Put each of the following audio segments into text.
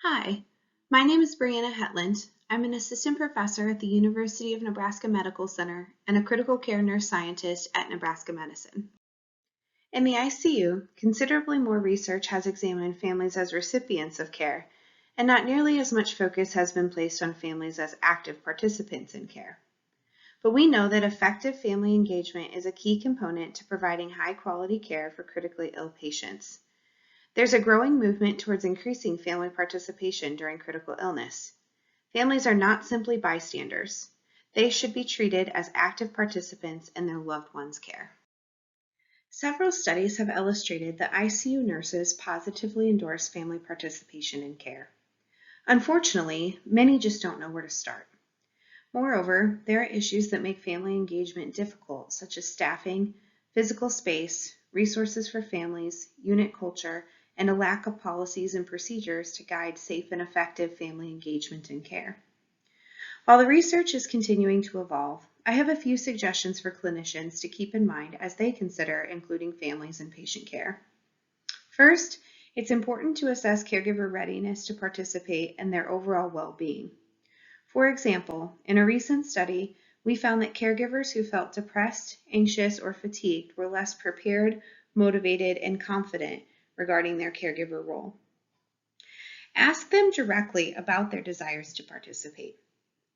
Hi, my name is Breanna Hetland. I'm an assistant professor at the University of Nebraska Medical Center and a critical care nurse scientist at Nebraska Medicine. In the ICU, considerably more research has examined families as recipients of care, and not nearly as much focus has been placed on families as active participants in care. But we know that effective family engagement is a key component to providing high-quality care for critically ill patients. There's a growing movement towards increasing family participation during critical illness. Families are not simply bystanders. They should be treated as active participants in their loved one's care. Several studies have illustrated that ICU nurses positively endorse family participation in care. Unfortunately, many just don't know where to start. Moreover, there are issues that make family engagement difficult, such as staffing, physical space, resources for families, unit culture, and a lack of policies and procedures to guide safe and effective family engagement and care. While the research is continuing to evolve, I have a few suggestions for clinicians to keep in mind as they consider including families in patient care. First, it's important to assess caregiver readiness to participate and their overall well-being. For example, in a recent study, we found that caregivers who felt depressed, anxious, or fatigued were less prepared, motivated, and confident regarding their caregiver role. Ask them directly about their desires to participate.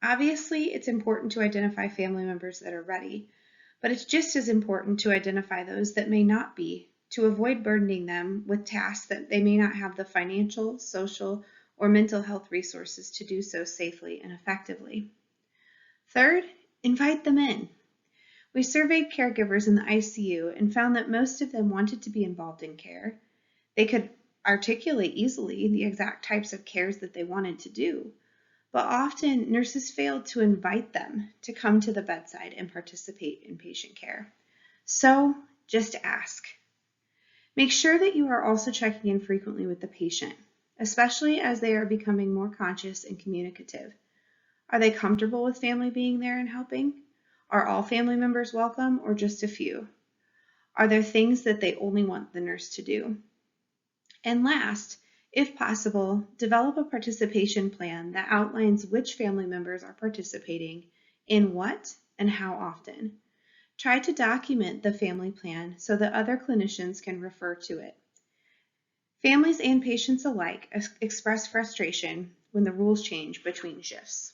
Obviously, it's important to identify family members that are ready, but it's just as important to identify those that may not be, to avoid burdening them with tasks that they may not have the financial, social, or mental health resources to do so safely and effectively. Third, invite them in. We surveyed caregivers in the ICU and found that most of them wanted to be involved in care. They could articulate easily the exact types of cares that they wanted to do, but often nurses failed to invite them to come to the bedside and participate in patient care. So just ask. Make sure that you are also checking in frequently with the patient, especially as they are becoming more conscious and communicative. Are they comfortable with family being there and helping? Are all family members welcome or just a few? Are there things that they only want the nurse to do? And last, if possible, develop a participation plan that outlines which family members are participating, in what, and how often. Try to document the family plan so that other clinicians can refer to it. Families and patients alike express frustration when the rules change between shifts.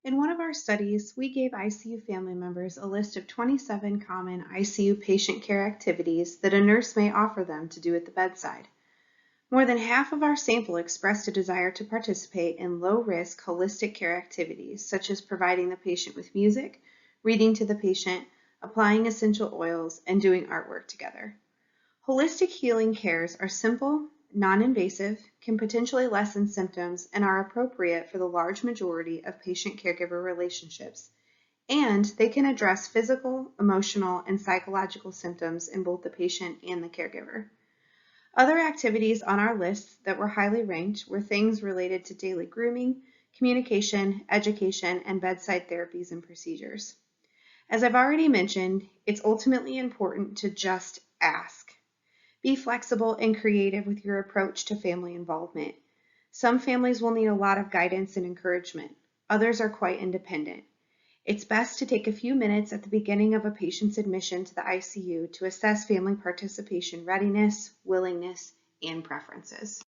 In one of our studies, we gave ICU family members a list of 27 common ICU patient care activities that a nurse may offer them to do at the bedside. More than half of our sample expressed a desire to participate in low-risk holistic care activities, such as providing the patient with music, reading to the patient, applying essential oils, and doing artwork together. Holistic healing cares are simple, non-invasive, can potentially lessen symptoms, and are appropriate for the large majority of patient-caregiver relationships. And they can address physical, emotional, and psychological symptoms in both the patient and the caregiver. Other activities on our list that were highly ranked were things related to daily grooming, communication, education, and bedside therapies and procedures. As I've already mentioned, it's ultimately important to just ask. Be flexible and creative with your approach to family involvement. Some families will need a lot of guidance and encouragement. Others are quite independent. It's best to take a few minutes at the beginning of a patient's admission to the ICU to assess family participation readiness, willingness, and preferences.